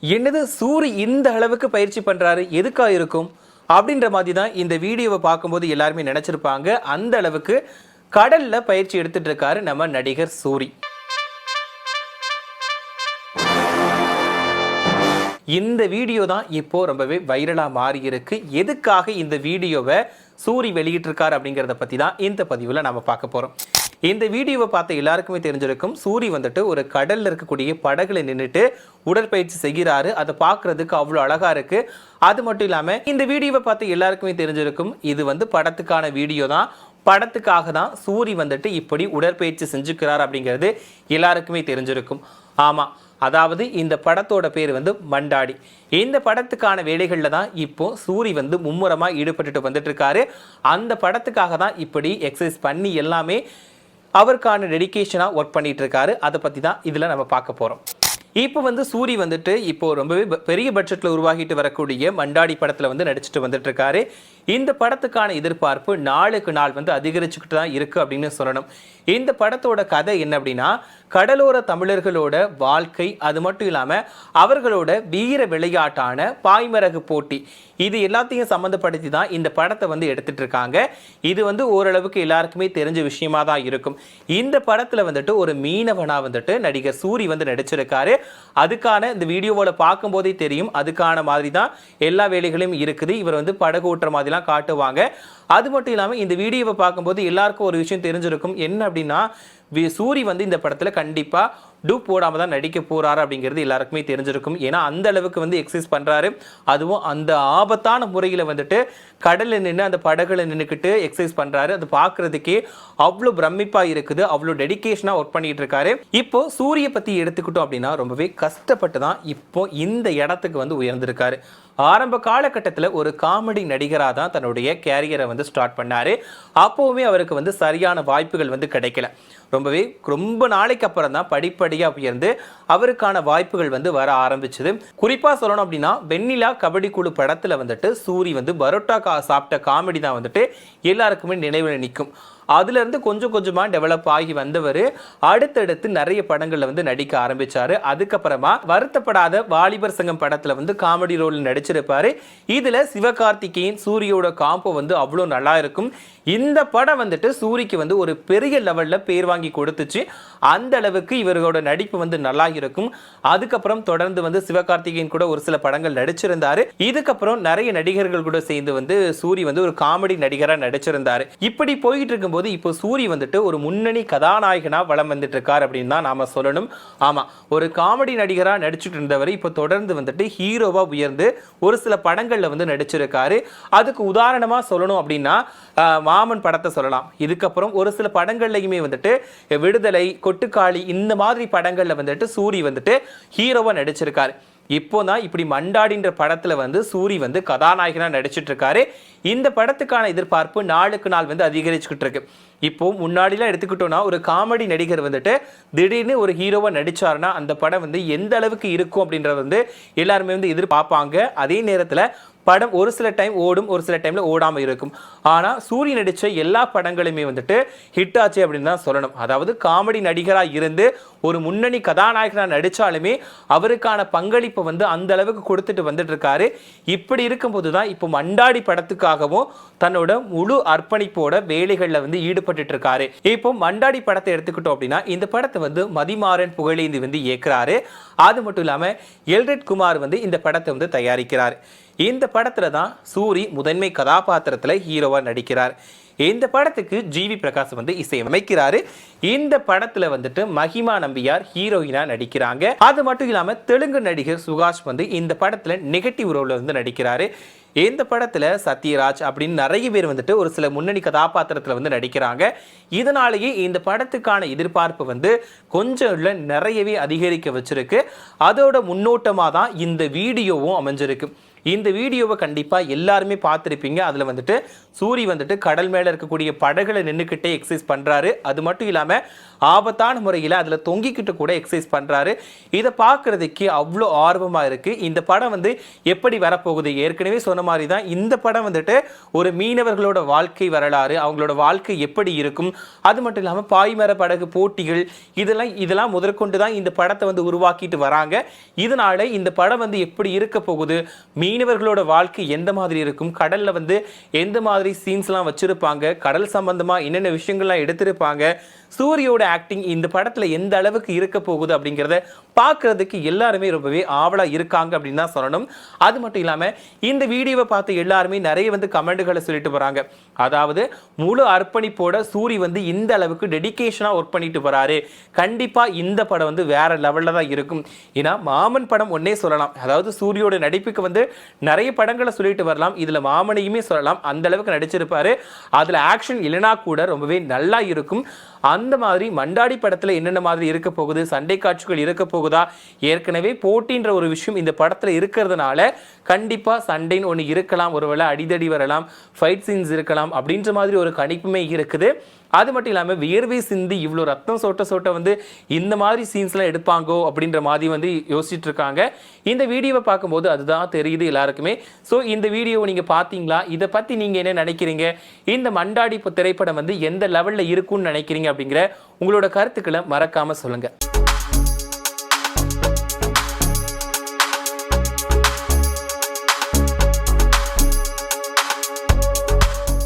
என்னது சூரி இந்த அளவுக்கு பயிற்சி பண்றாரு, எதுக்கா இருக்கும் அப்படின்ற மாதிரி தான் இந்த வீடியோவை பார்க்கும்போது எல்லாருமே நினைச்சிருப்பாங்க. அந்த அளவுக்கு கடல்ல பயிற்சி எடுத்துட்டு இருக்காரு நம்ம நடிகர் சூரி. இந்த வீடியோ தான் இப்போ ரொம்பவே வைரலா மாறி இருக்கு. எதுக்காக இந்த வீடியோவை சூரி வெளியிட்டிருக்காரு அப்படிங்கிறத பத்தி தான் இந்த பதிவுல நம்ம பார்க்க போறோம். இந்த வீடியோவை பார்த்த எல்லாருக்குமே தெரிஞ்சிருக்கும், சூரி வந்துட்டு ஒரு கடல்ல இருக்கக்கூடிய படகுல நின்றுட்டு உடற்பயிற்சி செய்கிறாரு. அதை பார்க்கறதுக்கு அவ்வளோ அழகா இருக்கு. அது மட்டும் இல்லாம இந்த வீடியோவை பார்த்த எல்லாருக்குமே தெரிஞ்சிருக்கும், இது வந்து படத்துக்கான வீடியோ தான். படத்துக்காக தான் சூரி வந்துட்டு இப்படி உடற்பயிற்சி செஞ்சுக்கிறார் அப்படிங்கிறது எல்லாருக்குமே தெரிஞ்சிருக்கும். ஆமா, அதாவது இந்த படத்தோட பேர் வந்து மண்டாடி. இந்த படத்துக்கான வேலைகளில் தான் இப்போ சூரி வந்து மும்முரமாக ஈடுபட்டுட்டு வந்துட்டு இருக்காரு. அந்த படத்துக்காக தான் இப்படி எக்ஸசைஸ் பண்ணி எல்லாமே அவருக்கான டெடிகேஷனாக ஒர்க் பண்ணிட்டு இருக்காரு. அதை பற்றி தான் இதில் நம்ம பார்க்க போகிறோம். இப்போ வந்து சூரி வந்துட்டு இப்போ ரொம்பவே பெரிய பட்ஜெட்டில் உருவாகிட்டு வரக்கூடிய மண்டாடி படத்தில் வந்து நடிச்சுட்டு வந்துட்டு இருக்காரு. இந்த படத்துக்கான எதிர்பார்ப்பு நாளுக்கு நாள் வந்து அதிகரிச்சுக்கிட்டு தான் இருக்கு அப்படின்னு சொல்லணும். இந்த படத்தோட கதை என்ன அப்படின்னா, கடலோர தமிழர்களோட வாழ்க்கை, அது மட்டும் இல்லாமல் அவர்களோட வீர விளையாட்டான பாய்மரகு போட்டி, இது எல்லாத்தையும் சம்மந்தப்படுத்தி தான் இந்த படத்தை வந்து எடுத்துட்டு இருக்காங்க. இது வந்து ஓரளவுக்கு எல்லாருக்குமே தெரிஞ்ச விஷயமா தான் இருக்கும். இந்த படத்தில் வந்துட்டு ஒரு மீனவனா வந்துட்டு நடிகர் சூரி வந்து நடிச்சிருக்காரு. அதுக்கான இந்த வீடியோவோட பார்க்கும் போதே தெரியும், அதுக்கான மாதிரி தான் எல்லா வேலைகளையும் இருக்குது. இவர் வந்து படகு ஓட்டுற மாதிரிலாம் காட்டுவாங்க. அது மட்டும் இல்லாமல் இந்த வீடியோவை பார்க்கும்போது எல்லாருக்கும் ஒரு விஷயம் தெரிஞ்சிருக்கும், என்ன அப்படின்னா சூரி வந்து இந்த படத்தில் கண்டிப்பாக டூப் போடாமல் தான் நடிக்க போகிறாரு அப்படிங்கிறது எல்லாருக்குமே தெரிஞ்சிருக்கும். ஏன்னா அந்த அளவுக்கு வந்து எக்ஸசைஸ் பண்ணுறாரு. அதுவும் அந்த ஆபத்தான முறையில் வந்துட்டு கடலில் நின்று அந்த படகுல நின்றுக்கிட்டு எக்ஸசைஸ் பண்ணுறாரு. அது பார்க்குறதுக்கே அவ்வளோ பிரமிப்பாக இருக்குது. அவ்வளோ டெடிகேஷனாக ஒர்க் பண்ணிட்டு இருக்காரு. இப்போ சூரியை பற்றி எடுத்துக்கிட்டோம் அப்படின்னா ரொம்பவே கஷ்டப்பட்டு தான் இப்போ இந்த இடத்துக்கு வந்து உயர்ந்திருக்காரு. ஆரம்ப காலகட்டத்தில் ஒரு காமெடி நடிகராக தான் தன்னுடைய கேரியரை வந்து ஸ்டார்ட் பண்ணார். அப்போவுமே அவருக்கு வந்து சரியான வாய்ப்புகள் வந்து கிடைக்கல. ரொம்ப நாளைக்கு அப்புறம் தான் படிப்படியாக உயர்ந்து அவருக்கான வாய்ப்புகள் வந்து வர ஆரம்பிச்சது. குறிப்பாக சொல்லணும் அப்படின்னா, வெண்ணிலா கபடி குழு படத்தில் வந்துட்டு சூரி வந்து பரோட்டா சாப்பிட்ட காமெடி தான் வந்துட்டு எல்லாருக்குமே நினைவில் நிற்கும். அதுலேருந்து கொஞ்சம் கொஞ்சமாக டெவலப் ஆகி வந்தவர் அடுத்தடுத்து நிறைய படங்களில் வந்து நடிக்க ஆரம்பித்தார். அதுக்கப்புறமா வருத்தப்படாத வாலிபர் சங்கம் படத்தில் வந்து காமெடி ரோல் நடிச்சிருப்பார். இதில் சிவகார்த்திகேயன் சூரியோட காம்போ வந்து அவ்வளோ நல்லா இருக்கும். இந்த படம் வந்துட்டு சூரிக்கு வந்து ஒரு பெரிய லெவலில் பேர் வாங்கி கொடுத்துச்சு. அந்த அளவுக்கு இவரோட நடிப்பு வந்து நல்லா இருக்கும். அதுக்கப்புறம் தொடர்ந்து வந்து சிவகார்த்திகேயன் கூட ஒரு சில படங்கள் நடிச்சிருந்தாரு. இதுக்கப்புறம் நிறைய நடிகர்கள் கூட சேர்ந்து வந்து சூரி வந்து ஒரு காமெடி நடிகராக நடிச்சிருந்தாரு. இப்படி போயிட்டு இருக்கும்போது இப்போ சூரி வந்துட்டு ஒரு முன்னணி கதாநாயகனா வலம் வந்துட்டு இருக்கார் அப்படின்னு தான் நாம சொல்லணும். ஆமா, ஒரு காமெடி நடிகரா நடிச்சுட்டு இருந்தவர் இப்போ தொடர்ந்து வந்துட்டு ஹீரோவா உயர்ந்து ஒரு சில படங்கள்ல வந்து நடிச்சிருக்காரு. அதுக்கு உதாரணமா சொல்லணும் அப்படின்னா மாமன் படத்தை சொல்லலாம். இதுக்கப்புறம் ஒரு சில படங்கள்லையுமே வந்துட்டு விடுதலை, கொட்டுக்காளி, இந்த மாதிரி படங்கள்ல வந்துட்டு சூரி வந்துட்டு ஹீரோவா நடிச்சிருக்காரு. இப்போ தான் இப்படி மண்டாடின்ற படத்துல வந்து சூரி வந்து கதாநாயகனா நடிச்சிட்டு இருக்காரு. இந்த படத்துக்கான எதிர்பார்ப்பு நாளுக்கு நாள் வந்து அதிகரிச்சுக்கிட்டு இருக்கு. இப்போ முன்னாடிலாம் எடுத்துக்கிட்டோம்னா ஒரு காமெடி நடிகர் வந்துட்டு திடீர்னு ஒரு ஹீரோவா நடிச்சாருன்னா அந்த படம் வந்து எந்த அளவுக்கு இருக்கும் அப்படின்றத வந்து எல்லாருமே வந்து எதிர்பார்ப்பாங்க. அதே நேரத்தில் படம் ஒரு சில டைம் ஓடும், ஒரு சில டைம்ல ஓடாமல் இருக்கும். ஆனால் சூரிய நடித்த எல்லா படங்களுமே வந்துட்டு ஹிட் ஆச்சு அப்படின்னு தான் சொல்லணும். அதாவது காமெடி நடிகராக இருந்து ஒரு முன்னணி கதாநாயகனாக நடித்தாலுமே அவருக்கான பங்களிப்பை வந்து அந்த அளவுக்கு கொடுத்துட்டு வந்துட்டு இருக்காரு. இப்படி இருக்கும்போது தான் இப்போ மண்டாடி படத்துக்காகவும் தன்னோட முழு அர்ப்பணிப்போட வேலைகளில் வந்து ஈடுபட்டு இருக்காரு. இப்போ மண்டாடி படத்தை எடுத்துக்கிட்டோம் அப்படின்னா இந்த படத்தை வந்து மதிமாறன் புகழேந்தி வந்து இயக்குறாரு. அது மட்டும் இல்லாமல் எல்ரெட் குமார் வந்து இந்த படத்தை வந்து தயாரிக்கிறார். இந்த படத்துல தான் சூரி முதன்மை கதாபாத்திரத்தில் ஹீரோவா நடிக்கிறார். இந்த படத்துக்கு ஜிவி பிரகாஷ் வந்து இசையமைக்கிறாரு. இந்த படத்துல வந்துட்டு மகிமா நம்பியார் ஹீரோயினா நடிக்கிறாங்க. அது மட்டும் இல்லாம தெலுங்கு நடிகர் சுகாஷ் வந்து இந்த படத்துல நெகட்டிவ் ரோல்ல வந்து நடிக்கிறாரு. இந்த படத்துல சத்யராஜ் அப்படின்னு நிறைய பேர் வந்துட்டு ஒரு சில முன்னணி கதாபாத்திரத்துல வந்து நடிக்கிறாங்க. இதனாலேயே இந்த படத்துக்கான எதிர்பார்ப்பு வந்து கொஞ்சம் இல்லை நிறையவே அதிகரிக்க வச்சிருக்கு. அதோட முன்னோட்டமாக தான் இந்த வீடியோவும் அமைஞ்சிருக்கு. இந்த வீடியோவை கண்டிப்பாக எல்லாருமே பார்த்துருப்பீங்க. அதில் வந்துட்டு சூரி வந்துட்டு கடல் மேலே இருக்கக்கூடிய படகுல நின்றுக்கிட்டே எக்ஸசைஸ் பண்ணுறாரு. அது மட்டும் இல்லாமல் ஆபத்தான முறையில் அதில் தொங்கிக்கிட்டு கூட எக்ஸசைஸ் பண்ணுறாரு. இதை பார்க்குறதுக்கு அவ்வளோ ஆர்வமாக இருக்குது. இந்த படம் வந்து எப்படி வரப்போகுது, ஏற்கனவே சொன்ன சொன்ன மாதிரி தான் இந்த படம் வந்துட்டு ஒரு மீனவர்களோட வாழ்க்கை வரலாறு, அவங்களோட வாழ்க்கை எப்படி இருக்கும், அது மட்டும் இல்லாமல் பாய்மர படகு போட்டிகள் இதெல்லாம் முதற்கொண்டு தான் இந்த படத்தை வந்து உருவாக்கிட்டு வராங்க. இதனால இந்த படம் வந்து எப்படி இருக்க போகுது, மீனவர்களோட வாழ்க்கை எந்த மாதிரி இருக்கும், கடல்ல வந்து எந்த மாதிரி சீன்ஸ்லாம் வச்சிருப்பாங்க, கடல் சம்பந்தமா என்னென்ன விஷயங்கள்லாம் எடுத்திருப்பாங்க, சூரியோட ஆக்டிங் இந்த படத்துல எந்த அளவுக்கு இருக்க போகுது அப்படிங்கிறத பார்க்கறதுக்கு எல்லாருமே ரொம்பவே ஆவலா இருக்காங்க அப்படின்னு தான் சொல்லணும். அது மட்டும் இல்லாம இந்த வீடியோவை பார்த்து எல்லாருமே நிறைய வந்து கமெண்ட்களை சொல்லிட்டு வராங்க. அதாவது முழு அர்ப்பணிப்போட சூரி வந்து இந்த அளவுக்கு டெடிகேஷனா ஒர்க் பண்ணிட்டு வராரு, கண்டிப்பா இந்த படம் வந்து வேற லெவல்ல தான் இருக்கும். ஏன்னா மாமன் படம் ஒன்னே சொல்லலாம், அதாவது சூரியோட நடிப்புக்கு வந்து நிறைய படங்களை சொல்லிட்டு வரலாம், இதுல மாமனையுமே சொல்லலாம், அந்த அளவுக்கு நடிச்சிருப்பாரு. அதுல ஆக்ஷன் இல்லைனா கூட ரொம்பவே நல்லா இருக்கும். அந்த மாதிரி மண்டாடி படத்துல என்னென்ன மாதிரி இருக்க போகுது, சண்டை காட்சிகள் இருக்க போகுதா, ஏற்கனவே போட்டின்ற ஒரு விஷயம் இந்த படத்துல இருக்கிறதுனால கண்டிப்பா சண்டைன்னு ஒன்று இருக்கலாம், ஒருவேளை அடிதடி வரலாம், ஃபைட் சீன்ஸ் இருக்கலாம் அப்படின்ற மாதிரி ஒரு கணிப்புமே இருக்குது. அது மட்டும் இல்லாமல் வியர்வை சிந்தி இவ்வளோ ரத்தம் சொட்ட வந்து இந்த மாதிரி சீன்ஸ்லாம் எடுப்பாங்கோ அப்படின்ற மாதிரி வந்து யோசிச்சுட்டு இருக்காங்க. இந்த வீடியோவை பார்க்கும்போது அதுதான் தெரியுது எல்லாருக்குமே. ஸோ இந்த வீடியோவை நீங்கள் பார்த்தீங்களா, இதை பற்றி நீங்கள் என்ன நினைக்கிறீங்க, இந்த மண்டாடி திரைப்படம் வந்து எந்த லெவலில் இருக்கும்னு நினைக்கிறீங்க அப்படிங்கிற உங்களோட கருத்துக்களை மறக்காமல் சொல்லுங்கள்.